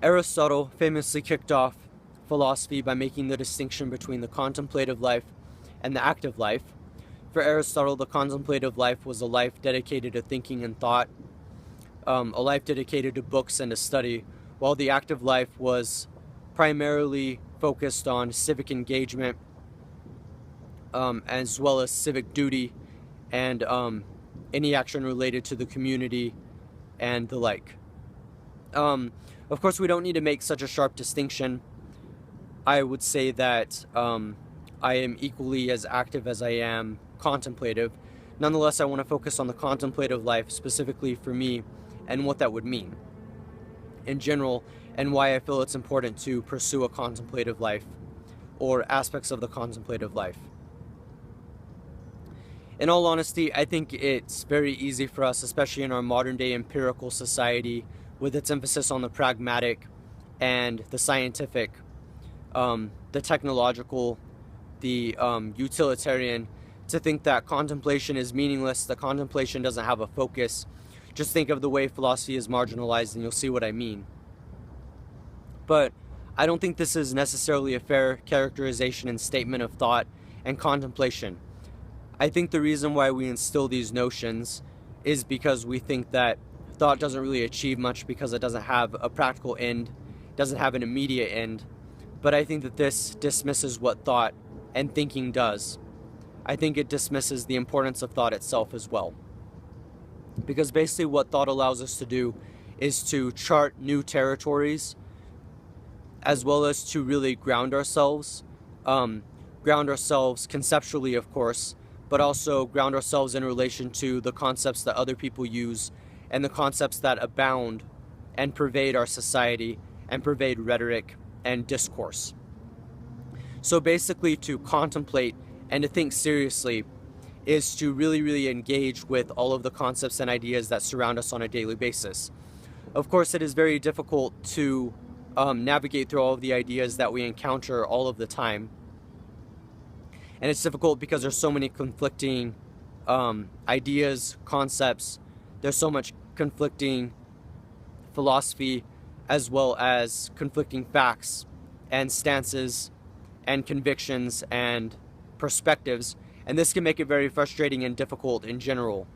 Aristotle famously kicked off philosophy by making the distinction between the contemplative life and the active life. For Aristotle, the contemplative life was a life dedicated to thinking and thought, a life dedicated to books and to study, while the active life was primarily focused on civic engagement, as well as civic duty and any action related to the community and the like. Of course, we don't need to make such a sharp distinction. I would say that I am equally as active as I am contemplative. Nonetheless, I want to focus on the contemplative life specifically for me and what that would mean in general, and why I feel it's important to pursue a contemplative life or aspects of the contemplative life. In all honesty, I think it's very easy for us, especially in our modern day empirical society, with its emphasis on the pragmatic and the scientific, the technological, the utilitarian, to think that contemplation is meaningless, that contemplation doesn't have a focus. Just think of the way philosophy is marginalized and you'll see what I mean. But I don't think this is necessarily a fair characterization and statement of thought and contemplation. I think the reason why we instill these notions is because we think that thought doesn't really achieve much because it doesn't have a practical end, doesn't have an immediate end. But I think that this dismisses what thought and thinking does. I think it dismisses the importance of thought itself as well. Because basically what thought allows us to do is to chart new territories, as well as to really ground ourselves conceptually, of course, but also ground ourselves in relation to the concepts that other people use and the concepts that abound and pervade our society and pervade rhetoric and discourse. So basically, to contemplate and to think seriously is to really engage with all of the concepts and ideas that surround us on a daily basis. Of course, it is very difficult to navigate through all of the ideas that we encounter all of the time. And it's difficult because there's so many conflicting ideas, concepts. There's so much conflicting philosophy, as well as conflicting facts and stances and convictions and perspectives. And this can make it very frustrating and difficult in general.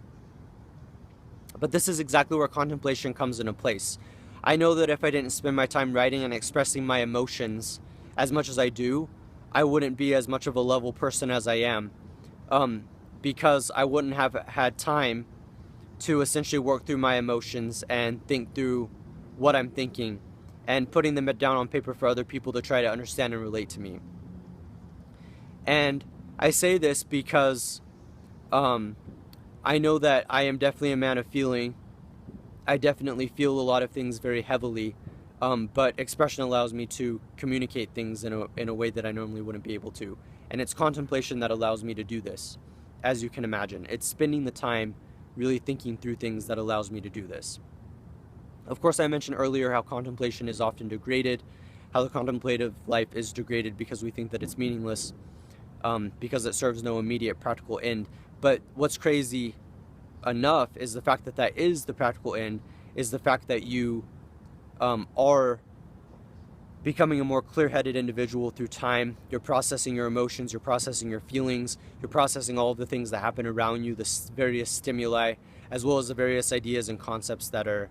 But this is exactly where contemplation comes into place. I know that if I didn't spend my time writing and expressing my emotions as much as I do, I wouldn't be as much of a level person as I am, because I wouldn't have had time to essentially work through my emotions and think through what I'm thinking and putting them down on paper for other people to try to understand and relate to me. And I say this because I know that I am definitely a man of feeling. I definitely feel a lot of things very heavily, but expression allows me to communicate things in a way that I normally wouldn't be able to. And it's contemplation that allows me to do this, as you can imagine. It's spending the time really thinking through things that allows me to do this. Of course, I mentioned earlier how contemplation is often degraded, how the contemplative life is degraded because we think that it's meaningless, because it serves no immediate practical end. But what's crazy enough is the fact that that is the practical end, is the fact that you are becoming a more clear-headed individual through time. You're processing your emotions, you're processing your feelings, you're processing all of the things that happen around you, the various stimuli, as well as the various ideas and concepts that are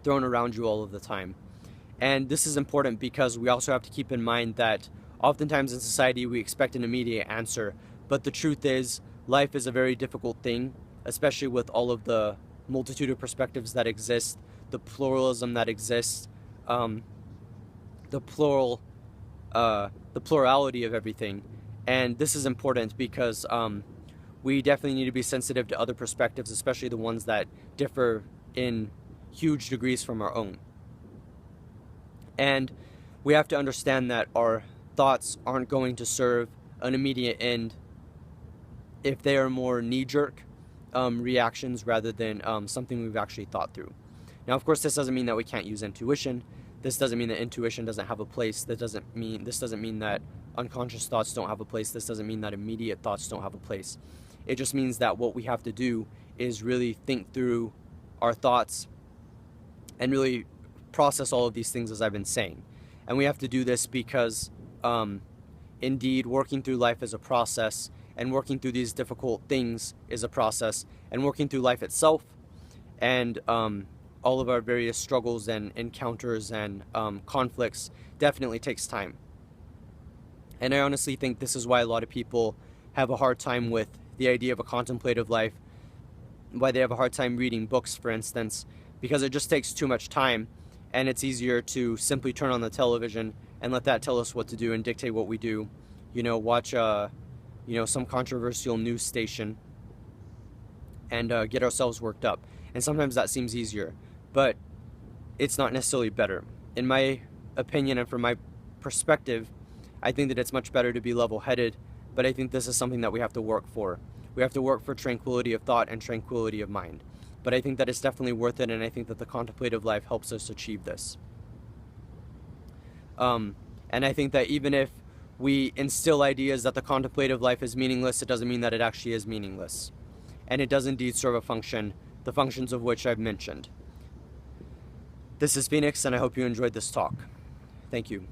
thrown around you all of the time. And this is important because we also have to keep in mind that oftentimes in society we expect an immediate answer, but the truth is life is a very difficult thing, especially with all of the multitude of perspectives that exist, the pluralism that exists, the plurality of everything. And this is important because we definitely need to be sensitive to other perspectives, especially the ones that differ in huge degrees from our own. And we have to understand that our thoughts aren't going to serve an immediate end if they are more knee-jerk reactions rather than something we've actually thought through. Now, of course, this doesn't mean that we can't use intuition. This doesn't mean that intuition doesn't have a place. This doesn't mean that unconscious thoughts don't have a place. This doesn't mean that immediate thoughts don't have a place. It just means that what we have to do is really think through our thoughts and really process all of these things as I've been saying. And we have to do this because indeed working through life is a process, and working through these difficult things is a process, and working through life itself and all of our various struggles and encounters and conflicts definitely takes time. And I honestly think this is why a lot of people have a hard time with the idea of a contemplative life, why they have a hard time reading books, for instance, because it just takes too much time, and it's easier to simply turn on the television and let that tell us what to do and dictate what we do. Watch some controversial news station and get ourselves worked up. And sometimes that seems easier, but it's not necessarily better. In my opinion and from my perspective, I think that it's much better to be level-headed, but I think this is something that we have to work for. We have to work for tranquility of thought and tranquility of mind. But I think that it's definitely worth it, and I think that the contemplative life helps us achieve this. And I think that even if we instill ideas that the contemplative life is meaningless, it doesn't mean that it actually is meaningless. And it does indeed serve a function, the functions of which I've mentioned. This is Phoenix, and I hope you enjoyed this talk. Thank you.